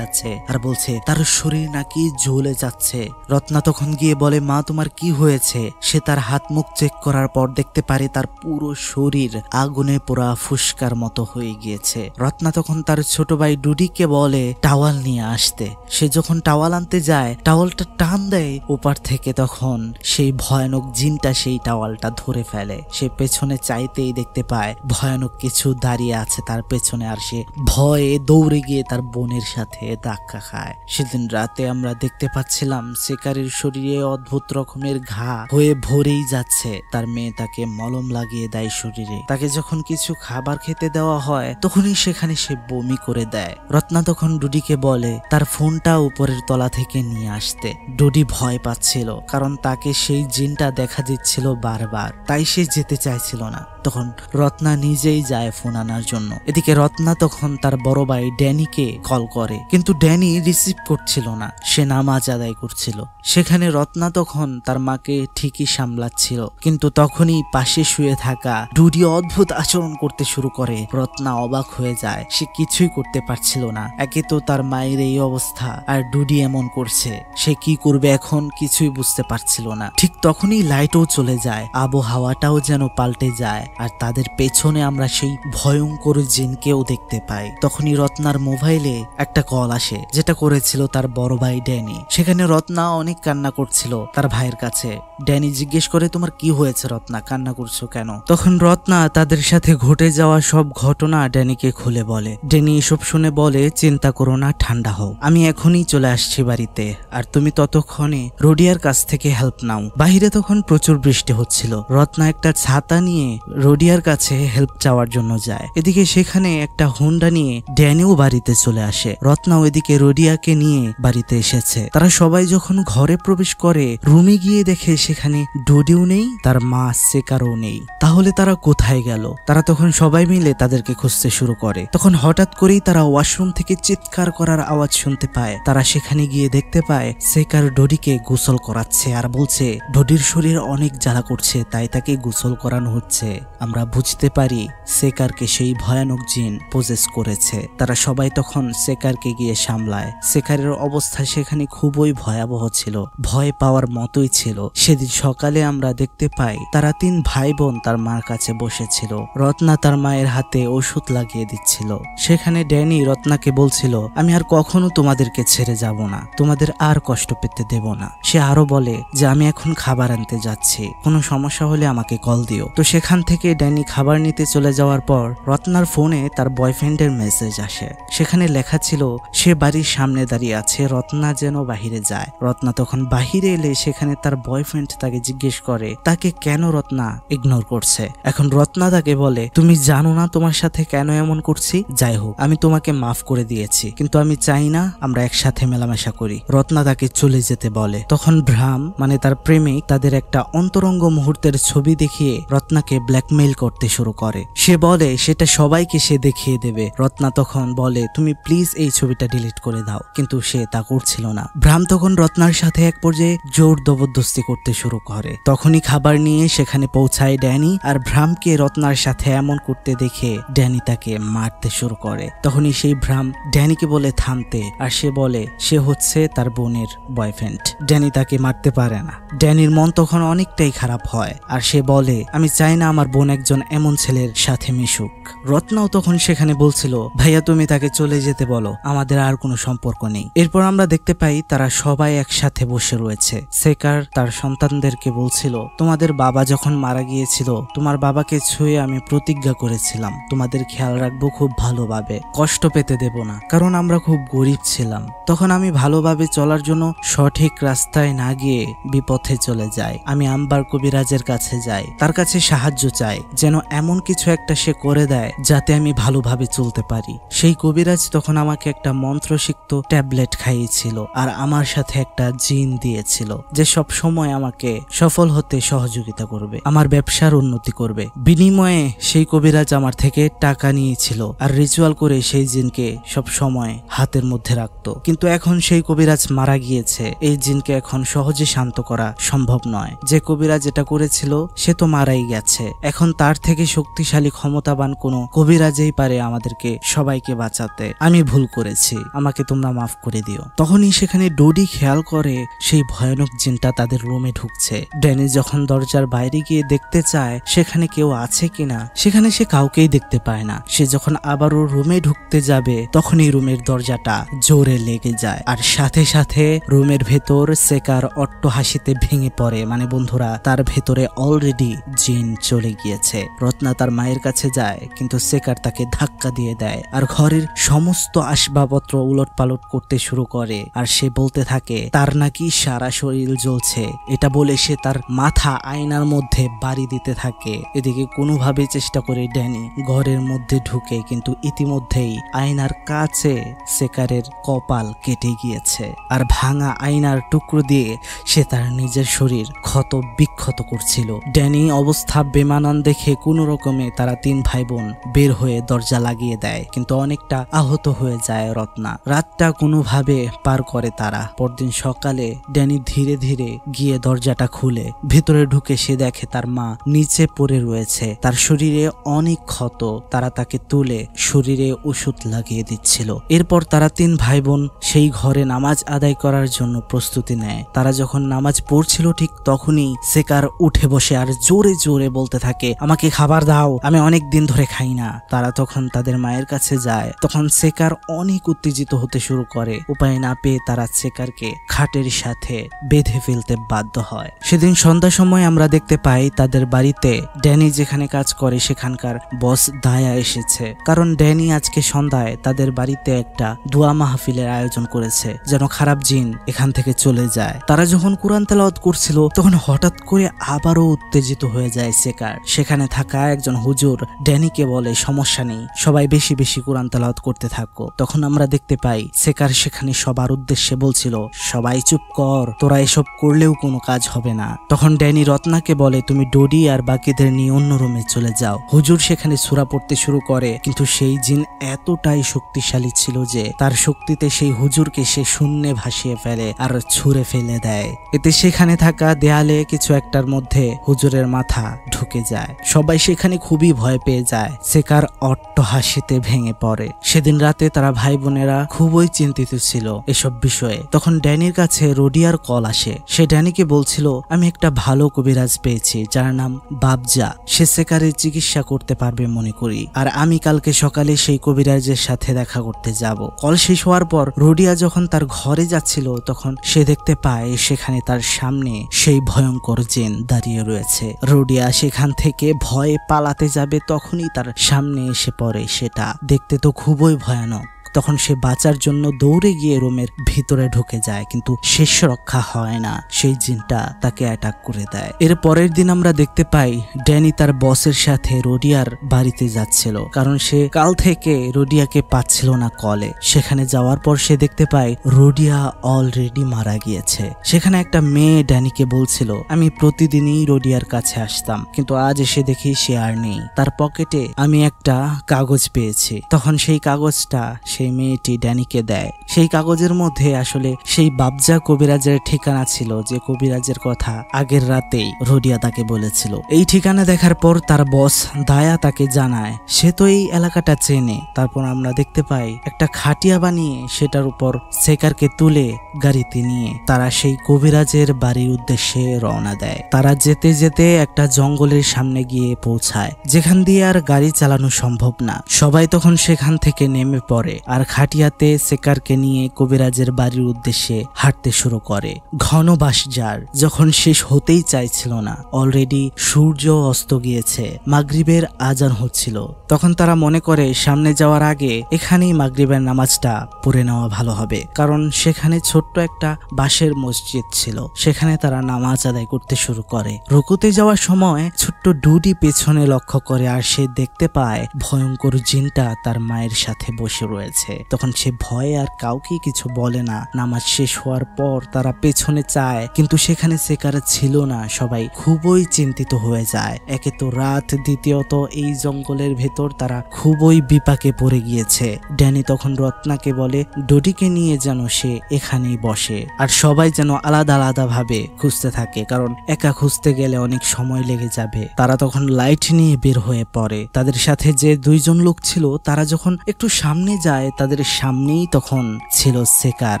S1: আর বলছে তার শরীর নাকি জ্বলে যাচ্ছে। রত্না তখন গিয়ে বলে, মা তোমার কি হয়েছে? সে তার হাত মুখ চেক করার পর দেখতে পারে তার পুরো শরীর আগুনে পোড়া ফুসকার মতো হয়ে গিয়েছে। রত্না তখন তার ছোট ভাই ডুডিকে বলে টাওয়াল নিয়ে আসতে। সে যখন টাওয়াল আনতে যায়, টাওয়ালটা টান দেয় ওপার থেকে, তখন সেই ভয়ানক জিনটা সেই টাওয়ালটা ধরে ফেলে। সে পেছনে চাইতেই দেখতে পায় ভয়ানক কিছু দাঁড়িয়ে আছে তার পেছনে, আর সে ভয়ে দৌড়ে গিয়ে তার বোনের সাথে ধাক্কা খায়। সেদিন রাতে আমরা দেখতে পাচ্ছিলাম সেকারের শরীরে অদ্ভুত রকমের ঘা হয়ে ভরেই যাচ্ছে। তার মেয়ে তাকে মলম লাগিয়ে দেয় শরীরে। তাকে যখন কিছু খাবার খেতে দেওয়া হয়, তখনই সেখানে সে বমি করে দেয়। রত্না তখন ডুডিকে বলে তার ফোনটা উপরের তলা থেকে নিয়ে আসতে। ডুডি ভয় পাচ্ছিল, কারণ তাকে সেই জিনটা দেখা দিচ্ছিল বারবার, তাই সে যেতে চাইছিল না। তখন রত্না নিজেই যায় ফোন আনার জন্য। এদিকে রত্না তখন তার বড় ভাই ড্যানিকে কল করে, কিন্তু ড্যানি রিসিভ করছিল না, সে নামাজ আদায় করছিল। সেখানে রত্না তখন তার মাকে ঠিকই সামলাচ্ছিল, কিন্তু তখনই পাশে শুয়ে থাকা ডুডি অদ্ভুত আচরণ করতে শুরু করে। রত্না অবাক হয়ে যায়, সে কিছুই করতে পারছিল না। একে তো তার মায়ের এই অবস্থা, আর ডুডি এমন করছে, সে কি করবে এখন কিছুই বুঝতে পারছিল না। ঠিক তখনই লাইটও চলে যায়, আবহাওয়াটাও যেন পাল্টে যায়, আর তাদের পেছনে আমরা সেই ভয়ঙ্কর জিনকেও দেখতে পাই। তখনই রত্নার মোবাইলে একটা কল আসে, যেটা করেছিল তার বড় ভাই ড্যানি। সেখানে রত্না অনেক কান্না করছিল তার ভাইয়ের কাছে। ড্যানি জিজ্ঞেস করে, তোমার কি হয়েছে রত্না, কান্না করছো কেন? তখন রত্না তাদের সাথে ঘটে যাওয়া সব ঘটনা ড্যানিকে খুলে বলে। ড্যানি এসব শুনে বলে, চিন্তা করো না, ঠান্ডা হও, আমি এখনই চলে আসছি বাড়িতে, আর তুমি ততক্ষণে রোডিয়ার কাছ থেকে হেল্প নাও। বাহিরে তখন প্রচুর বৃষ্টি হচ্ছিল। রত্না একটা ছাতা নিয়ে রোডিয়ার কাছে হেল্প চাওয়ার জন্য যায়। এদিকে সেখানে একটা হুন্ডা নিয়ে ড্যানিও বাড়িতে চলে আসে। রত্নাও এদিকে রোডিয়াকে নিয়ে বাড়িতে এসেছে। তারা সবাই যখন ঘরে প্রবেশ করে, রুমে গিয়ে দেখে সেখানে ডুডিও নেই, তার মা সেকারও নেই। তাহলে তারা কোথায় গেল? তারা তখন সবাই মিলে তাদেরকে খুঁজতে শুরু করে। তখন হঠাৎ করেই তারা ওয়াশরুম থেকে চিৎকার করার আওয়াজ শুনতে পায়। তারা সেখানে গিয়ে দেখতে পায় সেকার ডোডিকে গোসল করাচ্ছে, আর বলছে ডোডির শরীর অনেক জ্বালা করছে, তাই তাকে গোসল করানো হচ্ছে। আমরা বুঝতে পারি সেকারকে সেই ভয়ানক জিন পজেস করেছে। তারা সবাই তখন সেকারকে গিয়ে সামলায়। সেকারের অবস্থা সেখানে খুবই ভয়াবহ ছিল, ভয় পাওয়ার মতোই ছিল। সেদিন সকালে আমরা দেখতে পাই তারা 3 ভাই বোন তার মার কাছে বসেছিল। রত্না তার মায়ের হাতে ওষুধ লাগিয়ে দিচ্ছিল। সেখানে ড্যানি রত্নাকে বলছিল, আমি আর কখনো তোমাদেরকে ছেড়ে যাব না, তোমাদের আর কষ্ট পেতে দেব না। সে আরো বলে যে আমি এখন খাবার আনতে যাচ্ছি, কোনো সমস্যা হলে আমাকে কল দিও। তো সেখান থেকে থেকে ড্যানি খাবার নিতে চলে যাওয়ার পর রত্নার ফোনে তার বয়ফ্রেন্ডের মেসেজ আসে। সেখানে লেখা ছিল সে বাড়ির সামনে দাঁড়িয়ে আছে, রত্না যেন বাহিরে যায়। রত্না তখন বাহিরে এলে সেখানে তার বয়ফ্রেন্ড তাকে জিজ্ঞেস করে তাকে কেন রত্না ইগনোর করছে। এখন রত্না তাকে বলে তুমি জানো না তোমার সাথে কেন এমন করছি, যাই হোক আমি তোমাকে মাফ করে দিয়েছি, কিন্তু আমি চাই না আমরা একসাথে মেলামেশা করি। রত্না তাকে চলে যেতে বলে। তখন ভ্রাম মানে তার প্রেমিক তাদের একটা অন্তরঙ্গ মুহূর্তের ছবি দেখিয়ে রত্নাকে ব্ল্যাকমেইল করতে শুরু করে। সে বলে সেটা সবাইকে সে দেখিয়ে দেবে। রত্না তখন বলে তুমি প্লিজ এই ছবিটা ডিলিট করে দাও, কিন্তু সে তা করছিল না। ভ্রাম তখন রত্নার সাথে এক পর্যায়ে জোর জবরদস্তি করতে শুরু করে। তখনই খাবার নিয়ে সেখানে পৌঁছায় ড্যানি, আর ভ্রামকে রত্নার সাথে এমন করতে দেখে ড্যানি তাকে মারতে শুরু করে। তখনই সেই ভ্রাম ড্যানিকে বলে থামতে, আর সে বলে সে হচ্ছে তার বোনের বয়ফ্রেন্ড। ড্যানি তাকে মারতে পারে না। ড্যানির মন তখন অনেকটাই খারাপ হয়, আর সে বলে আমি চাই না আমার বোন একজন এমন ছেলের সাথে মিশুক। রত্নাও তখন সেখানে বলছিল ভাইয়া তুমি তাকে চলে যেতে বলো, আমাদের আর কোনো সম্পর্ক নেই। এরপর আমরা দেখতে পাই তারা সবাই একসাথে বসে রয়েছে। সেকার তার সন্তানদেরকে বলছিল তোমাদের বাবা যখন মারা গিয়েছিল তোমার বাবাকে ছুঁয়ে আমি প্রতিজ্ঞা করেছিলাম তোমাদের খেয়াল রাখবো খুব ভালোভাবে, কষ্ট পেতে দেব না, কারণ আমরা খুব গরিব ছিলাম। তখন আমি ভালোভাবে চলার জন্য সঠিক রাস্তায় না গিয়ে বিপথে চলে যাই। আমি আম্বার কবিরাজের কাছে যাই, তার কাছে সাহায্য চাই যেন এমন কিছু একটা সে করে দেয় যাতে আমি ভালোভাবে চলতে পারি। সেই কবিরাজ তখন আমাকে একটা মন্ত্রসিক্ত ট্যাবলেট খাইয়েছিল আর আমার সাথে একটা জিন দিয়েছিল যে সব সময় আমাকে সফল হতে সহযোগিতা করবে, আমার ব্যবসার উন্নতি করবে। বিনিময়ে সেই কবিরাজ আমার থেকে টাকা নিয়েছিল আর রিচুয়াল করে সেই জিনকে সব সময় হাতের মধ্যে রাখতো। কিন্তু এখন সেই কবিরাজ মারা গিয়েছে, এই জিনকে এখন সহজে শান্ত করা সম্ভব নয়। যে কবিরাজ এটা করেছিল সে তো মারাই গেছে, এখন তার থেকে শক্তিশালী ক্ষমতাবান কোনো কবিরাজই পারে আমাদেরকে সবাইকে বাঁচাতে। আমি ভুল করেছি, আমাকে তোমরা মাফ করে দিও। তখনই সেখানে ডোডি খেয়াল করে সেই ভয়ানক জিনটা তাদের রুমে ঢুকছে। ড্যানি যখন দরজার বাইরে গিয়ে দেখতে চায় সেখানে কেউ আছে কিনা, সেখানে সে কাউকেই দেখতে পায় না। সে যখন আবারও রুমে ঢুকতে যাবে তখনই রুমের দরজাটা জোরে লেগে যায়, আর সাথে সাথে রুমের ভেতর সেকার অট্টহাসিতে ভেঙে পড়ে। মানে বন্ধুরা তার ভেতরে অলরেডি জিন চলে গিয়েছে। রত্না তার মায়ের কাছে যায়, কিন্তু সেকার তাকে ধাক্কা দিয়ে দেয় আর ঘরের সমস্ত আসবাবপত্র উলট পালট করতে শুরু করে। আর সে বলতে থাকে তার নাকি সারা শরীর জ্বলছে, এটা বলে সে তার মাথা আয়নার মধ্যে বাড়ি দিতে থাকে। এদিকে কোনোভাবে চেষ্টা করে ড্যানি ঘরের মধ্যে ঢুকে, কিন্তু ইতিমধ্যেই আয়নার কাছে সেকারের কপাল কেটে গিয়েছে, আর ভাঙা আয়নার টুকরো দিয়ে সে তার নিজের শরীর ক্ষত বিক্ষত করছিল। ড্যানি অবস্থা বেমানান দেখে কোনো রকমে তারা তিন ভাই বোন বের হয়ে দরজা লাগিয়ে দেয়, কিন্তু অনেকটা আহত হয়ে যায় রত্না। রাতটা কোনোভাবে পার করে তারা। পরদিন সকালে ড্যানি ধীরে ধীরে গিয়ে দরজাটা খুলে ভেতরে ঢুকে সে দেখে তার মা নিচে পড়ে রয়েছে, তার শরীরে অনেক ক্ষত। তারা তাকে তুলে শরীরে ওষুধ লাগিয়ে দিচ্ছিল। এরপর তারা তিন ভাই বোন সেই ঘরে নামাজ আদায় করার জন্য প্রস্তুতি নেয়। তারা যখন নামাজ পড়ছিল ঠিক তখনই সেকার উঠে বসে আর জোরে জোরে বলতে থাকে আমাকে খাবার দাও, আমি অনেক দিন ধরে খাই না। তারা তখন তাদের মায়ের কাছে যায়, তখন সেকার অনেক উত্তেজিত হতে শুরু করে। উপায় না পেয়ে তারা সেকারকে খাটের সাথে বেঁধে ফেলতে বাধ্য হয়। সেদিন সন্ধ্যার সময় আমরা দেখতে পাই তাদের বাড়িতে ড্যানি যেখানে কাজ করে সেখানকার বস দায়া এসেছে, কারণ ড্যানি আজকে সন্ধ্যায় তাদের বাড়িতে একটা দোয়া মাহফিলের আয়োজন করেছে যেন খারাপ জিন এখান থেকে চলে যায়। তারা যখন কোরআন তেলাওয়াত করছিল তখন হঠাৎ করে আবারও উত্তেজিত হয়ে যায় সেকার। সেখানে থাকা একজন হুজুর ড্যানিকে বলে সমস্যা নেই, সবাই বেশি বেশি কোরআন তেলাওয়াত করতে থাকো। তখন আমরা দেখতে পাই সেকার সেখানে সবার উদ্দেশ্যে বলছিল সবাই চুপ কর, তোরা এসব করলেও কোনো কাজ হবে না। তখন ড্যানি রত্নাকে বলে তুমি ডোডি আর বাকিদের নিয়ে অন্য রুমে চলে যাও। হুজুর সেখানে সূরা পড়তে শুরু করে, কিন্তু সেই জিন এতটাই শক্তিশালী ছিল যে তার শক্তিতে সেই হুজুরকে সে শূন্যে ভাসিয়ে ফেলে আর ছুঁড়ে ফেলে দেয়। এতে সেখানে থাকা দেয়ালে কিছু একটার মধ্যে হুজুরের মাথা ঢুকে যায়। সবাই সেখানে খুবই ভয় পেয়ে যায়। সেকার অট্টহাসিতে ভেঙে পড়ে। সেদিন রাতে তারা ভাই বোনেরা খুবই চিন্তিত ছিল এসব বিষয়ে। তখন ড্যানির কাছে রোডিয়ার কল আসে। সে ড্যানিকে বলছিল আমি একটা ভালো কবিরাজ পেয়েছি যার নাম বাবজা, সে সেকারের চিকিৎসা করতে পারবে মনে করি, আর আমি কালকে সকালে সেই কবিরাজের সাথে দেখা করতে যাব। কল শেষ হওয়ার পর রোডিয়া যখন তার ঘরে যাচ্ছিল তখন সে দেখতে পায় সেখানে তার সামনে সেই ভয়ঙ্কর জিন দাঁড়িয়ে রয়েছে। রোডিয়া সেখান থেকে থেকে ভয়ে পালাতে যাবে তখনই তার সামনে এসে পড়ে সেটা। দেখতে তো খুবই ভয়ানক। তখন সে বাঁচার জন্য দৌড়ে গিয়ে রুমের ভিতরে ঢুকে যায়, কিন্তু শেষ রক্ষা হয় না, সেই জিনটা তাকে অ্যাটাক করে দেয়। এর পরের দিন আমরা দেখতে পাই ড্যানি তার বসের সাথে রোডিয়ার বাড়িতে যাচ্ছিল, কারণ সে কাল থেকে রোডিয়াকে পাচ্ছিল না কলে। সেখানে যাওয়ার পর সে দেখতে পায় রোডিয়া অলরেডি মারা গিয়েছে। সেখানে একটা মেয়ে ড্যানিকে বলছিল, আমি প্রতিদিনই রোডিয়ার কাছে আসতাম, কিন্তু আজ এসে দেখি সে আর নেই। তার পকেটে আমি একটা কাগজ পেয়েছি। তখন সেই কাগজটা সেই মেয়েটি ড্যানিকে দেয়। সেই কাগজের মধ্যে আসলে সেই বাবজা কবিরাজের ঠিকানা ছিল, যে কবিরাজের কথা আগের রাতেই রোডিয়া তাকে বলেছিল। এই ঠিকানা দেখার পর তার বস দায়া তাকে জানায়, সে তো এই এলাকাটা চেনে। তারপর আমরা দেখতে পাই একটা খাটিয়া বানিয়ে সেটার উপর সেকারকে তুলে গাড়িতে নিয়ে তারা সেই কবিরাজের বাড়ির উদ্দেশ্যে রওনা দেয়। তারা যেতে যেতে একটা জঙ্গলের সামনে গিয়ে পৌঁছায়, যেখান দিয়ে আর গাড়ি চালানো সম্ভব না। সবাই তখন সেখান থেকে নেমে পড়ে আর খাটিয়াতে সেকারকে নিয়ে কবিরাজের বাড়ির উদ্দেশ্যে হাঁটতে শুরু করে। ঘন বাঁশঝাড় যখন শেষ হতেই চাইছিল না, অলরেডি সূর্য অস্ত গিয়েছে, মাগরিবের আজান হচ্ছিল। তখন তারা মনে করে সামনে যাওয়ার আগে এখানেই মাগরিবের নামাজটা পড়ে নেওয়া ভালো হবে, কারণ সেখানে ছোট্ট একটা বাঁশের মসজিদ ছিল। সেখানে তারা নামাজ আদায় করতে শুরু করে। রুকুতে যাওয়ার সময় ছোট্ট ডুডি পেছনে লক্ষ্য করে আর সে দেখতে পায় ভয়ঙ্কর জিনটা তার মায়ের সাথে বসে রয়েছে। তখন সে ভয়ে আর কাউকে কিছু বলে না। নামাজ শেষ হওয়ার পর তারা পেছনে চায়, কিন্তু সেখানে সেকার ছিল না। সবাই খুবই চিন্তিত হয়ে যায়। একে তো রাত, দ্বিতীয়ত এই জঙ্গলের ভেতর তারা খুবই বিপাকে পড়ে গিয়েছে। ড্যানি তখন রত্নাকে বলে ডোডিকে নিয়ে যেন সে এখানেই বসে, আর সবাই যেন আলাদা আলাদা ভাবে খুঁজতে থাকে, কারণ একা খুঁজতে গেলে অনেক সময় লেগে যাবে। তারা তখন লাইট নিয়ে বের হয়ে পড়ে। তাদের সাথে যে দুইজন লোক ছিল তারা যখন একটু সামনে যায়, তাদের সামনেই তখন ছিল সেকার,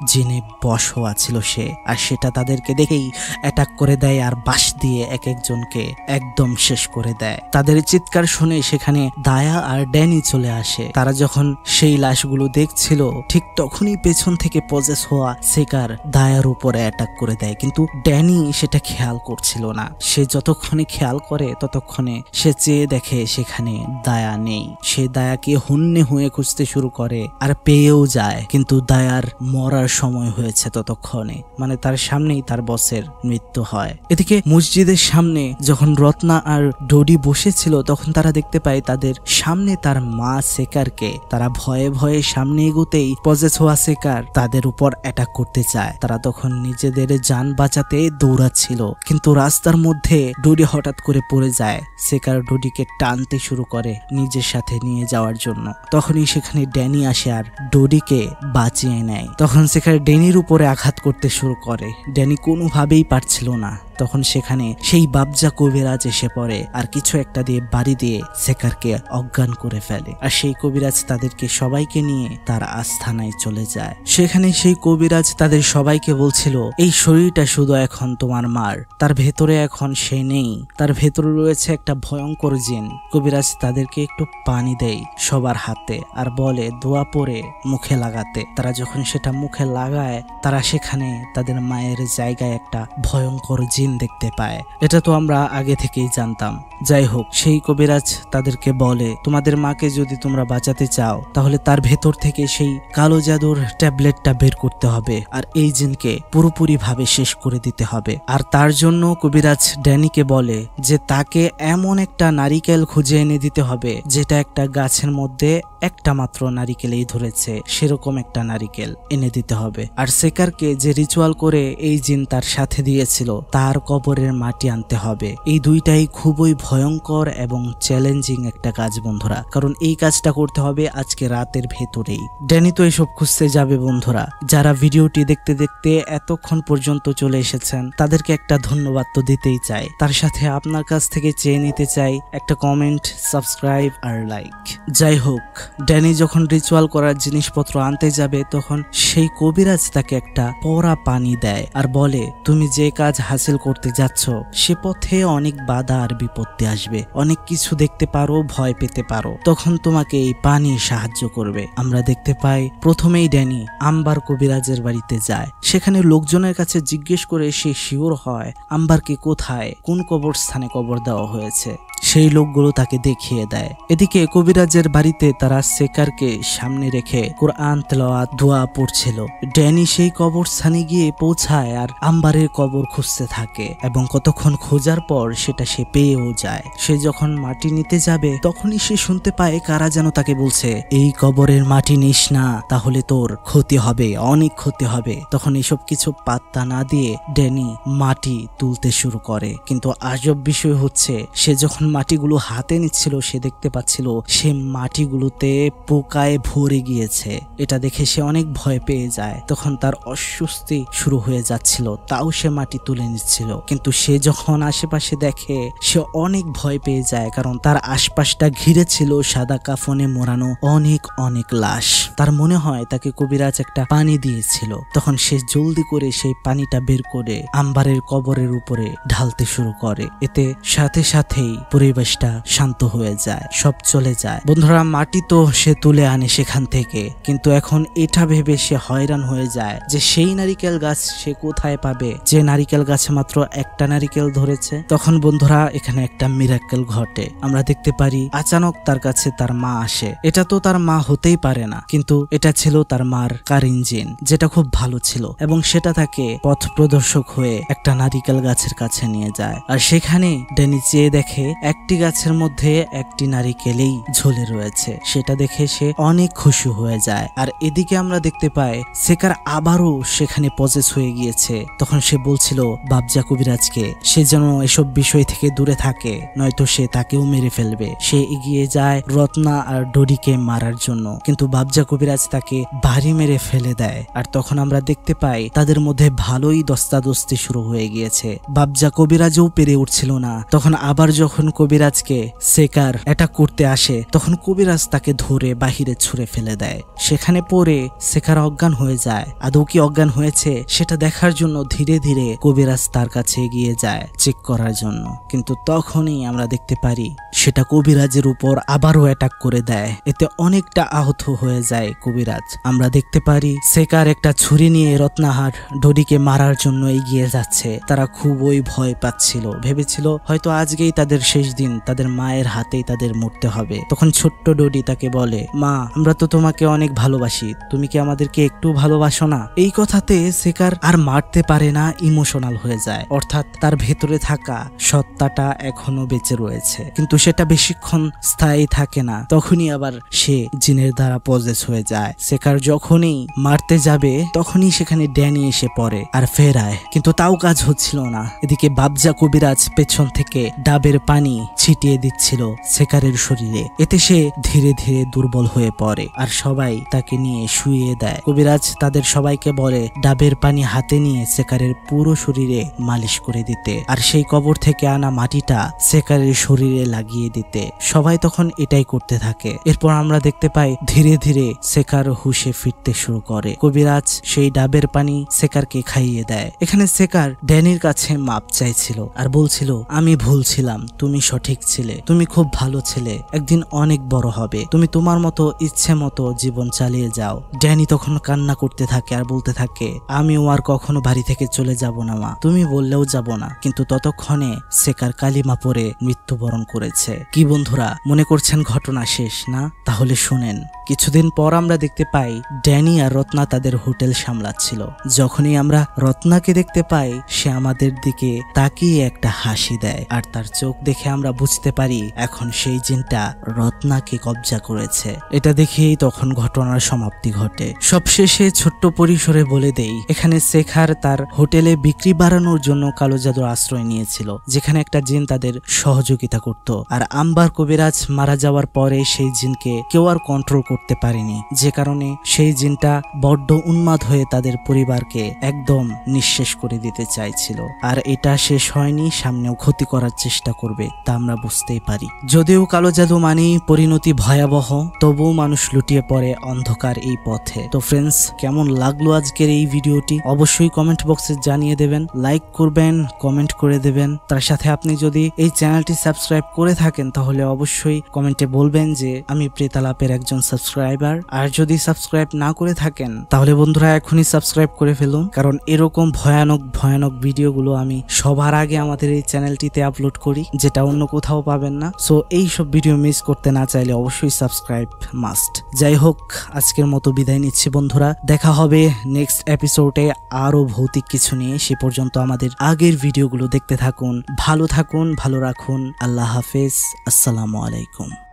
S1: জিনে বশ হওয়া ছিল সে। আর সেটা তাদেরকে দেখেই অ্যাটাক করে দেয় আর বাঁশ দিয়ে এক একজনকে একদম শেষ করে দেয়। তাদের চিৎকার শুনে সেখানে দায়া আর ড্যানি চলে আসে। তারা যখন সেই লাশগুলো দেখছিল, ঠিক তখনই পেছন থেকে পজেস হওয়া সেকার দায়ার উপরে অ্যাটাক করে দেয়, কিন্তু ড্যানি সেটা খেয়াল করছিল না। সে যতক্ষণে খেয়াল করে ততক্ষণে সে চেয়ে দেখে সেখানে দায়া নেই। সে দায়াকে হন্যে হয়ে খুঁজতে শুরু করে আর পেয়েও যায়, কিন্তু দায়ার মরার সময় হয়েছে ততক্ষণে, মানে তার সামনেই তার বসের মৃত্যু হয়। এদিকে মসজিদের সামনে যখন রত্না আর ডোডি বসেছিল, তখন তারা দেখতে পায় তাদের সামনে তার মা সেকারকে। তারা ভয়ে ভয়ে সামনে এগোতেই পজেস হওয়া সেকার তাদের উপর অ্যাটাক করতে চায়। তারা তখন নিজেদের জান বাঁচাতে দৌড়াচ্ছিল, কিন্তু রাস্তার মধ্যে ডোডি হঠাৎ করে পড়ে যায়। সেকার ডোডিকে টানতে শুরু করে নিজের সাথে নিয়ে যাওয়ার জন্য। তখনই সেখানে ড্যানি আসে আর ডোডিকে বাঁচিয়ে নেয়। তখন সেখানে ড্যানির উপরে আঘাত করতে শুরু করে। ড্যানি কোনোভাবেই পারছিল না। তখন সেখানে সেই বাবজা কবিরাজ এসে পড়ে আর কিছু একটা দিয়ে বাড়ি দিয়ে সেকারকে অজ্ঞান করে ফেলে। আর সেই কবিরাজ তাদেরকে সবাইকে নিয়ে তার আস্থানায় চলে যায়। সেখানে সেই কবিরাজ তাদের সবাইকে বলছিল, এই শরীরটা শুধু এখন তোমার মার, তার ভেতরে এখন সে নেই, তার ভেতরে রয়েছে একটা ভয়ঙ্কর জিন। কবিরাজ তাদেরকে একটু পানি দেয় সবার হাতে আর বলে দোয়া পড়ে মুখে লাগাতে। তারা যখন সেটা মুখে লাগায়, তারা সেখানে তাদের মায়ের জায়গায় একটা ভয়ঙ্কর জিন দেখতে পায়। এটা তো আমরা আগে থেকেই জানতাম। যাই হোক, সেই কবিরাজ তাদেরকে বলে, তোমাদের মাকে যদি তোমরা বাঁচাতে চাও তাহলে তার ভেতর থেকে সেই কালো জাদুর ট্যাবলেটটা বের করতে হবে আর এই জিনকে পুরোপুরি ভাবে শেষ করে দিতে হবে। আর তার জন্য কবিরাজ ড্যানিকে বলে যে তাকে এমন একটা নারিকেল খুঁজে এনে দিতে হবে যেটা একটা গাছের মধ্যে একটা মাত্র নারিকেলেই ধরেছে, সেরকম একটা নারিকেল এনে দিতে হবে। আর সেকারকে যে রিচুয়াল করে এই জিন তার সাথে দিয়েছিল তার কবরের মাটি আনতে হবে। এই দুইটাই খুবই ভয়ঙ্কর এবং চ্যালেঞ্জিং একটা কাজ বন্ধুরা, কারণ এই কাজটা করতে হবে আজকে রাতের ভেতরেই। ড্যানি তো এসব খুঁজতে যাবে বন্ধুরা। যারা ভিডিওটি দেখতে দেখতে এতক্ষণ পর্যন্ত চলে এসেছেন তাদেরকে একটা ধন্যবাদ তো দিতেই চাই। তার সাথে আপনার কাছ থেকে চেয়ে নিতে চাই একটা কমেন্ট, সাবস্ক্রাইব আর লাইক। যাই হোক, ড্যানি যখন রিচুয়াল রিচুয়াল করার জিনিসপত্র আনতে যাবে, তখন সেই কবিরাজ তাকে একটা পরা পানি দেয় আর বলে, তুমি যে কাজ হাসিল করতে যাচ্ছ সে পথে অনেক বাধা আর বিপত্তি আসবে, অনেক কিছু দেখতে পারো, ভয় পেতে পারো, তখন তোমাকে এই পানি সাহায্য করবে। আমরা দেখতে পাই প্রথমেই ড্যানি আম্বার কবিরাজের বাড়িতে যায়। সেখানে লোকজনের কাছে জিজ্ঞেস করে সে শিওর হয় আম্বারকে কোথায় কোন কবরস্থানে কবর দেওয়া হয়েছে। সেই লোকগুলো তাকে দেখিয়ে দেয়। এদিকে কবিরাজের বাড়িতে তারা সেকারকে সামনে রেখে কোরআন তেলাওয়াত দোয়া পড়ছিল। ড্যানি সেই কবরস্থানে গিয়ে পৌঁছায় আর আম্বারের কবর খুঁজতে থাকে এবং কতক্ষণ খোঁজার পর সেটা সে পেয়েও যায়। সে যখন মাটি নিতে যাবে তখনই সে শুনতে পায় কারা যেন তাকে বলছে, এই কবরের মাটি নিস না, তাহলে তোর ক্ষতি হবে, অনেক ক্ষতি হবে। তখন এসব কিছু পাত্তা না দিয়ে ড্যানি মাটি তুলতে শুরু করে। কিন্তু আজব বিষয় হচ্ছে, সে যখন মাটিগুলো হাতে নিচ্ছিল সে দেখতে পাচ্ছিল সে মাটিগুলোতে পোকায় ভরে গিয়েছে। এটা দেখে সে অনেক ভয় পেয়ে যায়। তখন তার অস্বস্তি শুরু হয়ে যাচ্ছিল, তাও সে মাটি তুলে নিচ্ছিল। কিন্তু সে যখন আশেপাশে দেখে সে অনেক ভয় পেয়ে যায়, কারণ তার আশপাশটা ঘিরে ছিল সাদা কাফনে মোড়ানো অনেক অনেক লাশ। তার মনে হয় তাকে কবিরাজ একটা পানি দিয়েছিল। তখন সে জলদি করে সেই পানিটা বের করে আম্বারের কবরের উপরে ঢালতে শুরু করে। এতে সাথে সাথেই পরিবেশটা শান্ত হয়ে যায়, সব চলে যায়। বন্ধুরা, মাটি তো সে তুলে আনে সেখান থেকে, কিন্তু এখন এটা ভেবে সে হয়রান হয়ে যায় যে সেই নারিকেল গাছ সে কোথায় পাবে, যে নারিকেল গাছে মাত্র একটা নারিকেল ধরেছে। তখন বন্ধুরা এখানে একটা মিরাক্কেল ঘটে। আমরা দেখতে পারি আচানক তার কাছে তার মা আসে। এটা তো তার মা হতেই পারে না, কিন্তু এটা ছিল তার মার কার ইঞ্জিন, যেটা খুব ভালো ছিল এবং সেটা তাকে পথ প্রদর্শক হয়ে একটা নারিকেল গাছের কাছে নিয়ে যায়। আর সেখানে ড্যানি চেয়ে দেখে একটি গাছের মধ্যে একটি নারিকেলেই ঝুলে রয়েছে। সেটা দেখে সে অনেক খুশি হয়ে যায়। আর এদিকে আমরা দেখতে পাই সেকার আবারও সেখানে পজেস হয়ে গিয়েছে। তখন সে বলছিল বাবজা কবিরাজকে সে যেন এসব বিষয় থেকে দূরে থাকে, নয়তো সে তাকেও মেরে ফেলবে। সে এগিয়ে যায় রত্না আর ডোরিকে মারার জন্য, কিন্তু বাবজা কবিরাজ তাকে বাড়ি মেরে ফেলে দেয়। আর তখন আমরা দেখতে পাই তাদের মধ্যে ভালোই দস্তাদস্তি শুরু হয়ে গিয়েছে। বাবজা কবিরাজও পেরে উঠছিল না। তখন আবার যখন কবিরাজকে সেকার অ্যাটাক করতে আসে তখন কবিরাজ তাকে ধরে বাহিরে ছুঁড়ে ফেলে দেয়। সেখানে পড়ে সেকার অজ্ঞান হয়ে যায়। আদৌ কি অজ্ঞান হয়েছে সেটা দেখার জন্য ধীরে ধীরে কবিরাজ তার কাছে এগিয়ে যায় চেক করার জন্য, কিন্তু তখনই আমরা দেখতে পারি সেটা কবিরাজের উপর আবারও অ্যাটাক করে দেয়। এতে অনেকটা আহত হয়ে যায় কবিরাজ। আমরা দেখতে পারি সেকার একটা ছুরি নিয়ে রত্নাহার ডোরিকে মারার জন্য এগিয়ে যাচ্ছে। তারা খুবই ভয় পাচ্ছিল, ভেবেছিল হয়তো আজকেই তাদের শেষ দিন, তাদের মায়ের হাতেই তাদের মরতে হবে। তখন ছোট্ট ডোরি তাকে বলে, মা আমরা তো তোমাকে অনেক ভালোবাসি, তুমি কি আমাদেরকে একটু ভালোবাসো না? এই কথাতে সেকার আর মারতে পারে না, ইমোশনাল হয়ে যায়। অর্থাৎ তার ভেতরে থাকা সত্তাটা এখনো বেঁচে রয়েছে, কিন্তু সেটা বেশিক্ষণ স্থায়ী থাকে না। তখনই আবার সে জিনের দ্বারা পজেস হয়ে যায়। সেকার যখনই মারতে যাবে তখনই সেখানে ড্যানি এসে পড়ে আর ফেরায়, কিন্তু তাও কাজ হচ্ছিল না। এদিকে বাবজা কবিরাজ পেছন থেকে ডাবের পানি ছিটিয়ে দিচ্ছিল সেকারের শরীরে। এতে সে ধীরে ধীরে দুর্বল হয়ে পড়ে আর সবাই তাকে নিয়ে শুইয়ে দেয়। কবিরাজ তাদের সবাইকে বলে ডাবের পানি হাতে নিয়ে সেকারের পুরো শরীরে মালিশ করে দিতে আর সেই কবর থেকে আনা মাটিটা সেকারের শরীরে লাগিয়ে দিতে। সবাই তখন এটাই করতে থাকে। এরপর আমরা দেখতে পাই ধীরে ধীরে সেকার হুশে ফিরতে শুরু করে। কবিরাজ সেই ডাবের পানি সেকারকে খাইয়ে দেয়। এখানে সেকার ড্যানির কাছে মাপ চাইছিল আর বলছিল, আমি ভুল ছিলাম, তুমি সঠিক ছিলে, তুমি খুব ভালো ছেলে, একদিন অনেক বড় হবে, তুমি তোমার মতো ইচ্ছে মতো জীবন চালিয়ে যাও। ড্যানি তখন কান্না করতে থাকে আর বলতে থাকে, আমিও আর কখনো বাড়ি থেকে চলে যাব না মা, তুমি বললেও যাব না। কিন্তু ততক্ষণে সেকার কালিমা পড়ে মৃত্যুবরণ করেছে। কি বন্ধুরা, মনে করছেন ঘটনা শেষ না? তাহলে শুনেন। কিছুদিন পর আমরা দেখতে পাই ড্যানি আর রত্না তাদের হোটেল সামলাচ্ছিল। যখনই আমরা রত্নাকে দেখতে পাই সে আমাদের দিকে তাকিয়ে একটা হাসি দেয় আর তার চোখ দেখে আমরা বুঝতে পারি এখন সেই জিনটা রত্নাকে কবজা করেছে। এটা দেখেই তখন ঘটনার সমাপ্তি ঘটে। সবশেষে ছোট্ট পরিসরে বলে দেই, এখানে শেখার তার হোটেলে বিক্রি বাড়ানোর জন্য কালো জাদুর আশ্রয় নিয়েছিল, যেখানে একটা জিন তাদের সহযোগিতা করত। আর আম্বার কবিরাজ মারা যাওয়ার পরে সেই জিনকে কেউ আর কন্ট্রোল করতে পারেনি, যে কারণে সেই জিনটা বড্ড উন্মাদ হয়ে তাদের পরিবারকে একদম নিঃশেষ করে দিতে চাইছিল। আর এটা শেষ হয়নি, সামনেও ক্ষতি করার চেষ্টা করবে, তা আমরা বুঝতেই পারি। যদিও কালো জাদু মানেই পরিণতি ভয়াবহ, তবুও মানুষ লুটিয়ে পড়ে অন্ধকার এই পথে। তো ফ্রেন্ডস, কেমন লাগলো আজকের এই ভিডিওটি অবশ্যই কমেন্ট বক্সে জানিয়ে দেবেন, লাইক করবেন, কমেন্ট করে দেবেন। তার সাথে আপনি যদি এই চ্যানেলটি সাবস্ক্রাইব করে থাকেন তাহলে অবশ্যই কমেন্টে বলবেন যে আমি প্রেতালাপের একজন সাবস্ক্রাইবার। আর যদি সাবস্ক্রাইব না করে থাকেন তাহলে বন্ধুরা এখনই সাবস্ক্রাইব করে ফেলুন, কারণ এরকম ভয়ানক ভয়ানক ভিডিওগুলো আমি সবার আগে আমাদের এই চ্যানেলটিতে আপলোড করি, যেটা অন্য কোথাও পাবেন না। সো এই সব ভিডিও মিস করতে না চাইলে অবশ্যই সাবস্ক্রাইব মাস্ট। যাই হোক, আজকের মতো বিদায় নিচ্ছি বন্ধুরা, দেখা হবে নেক্সট এপিসোডে আরো ভৌতিক কিছু নিয়ে। সে পর্যন্ত আমাদের আগের ভিডিওগুলো দেখতে থাকুন, ভালো থাকুন, ভালো রাখুন। আল্লাহ হাফেজ, আসসালামু আলাইকুম।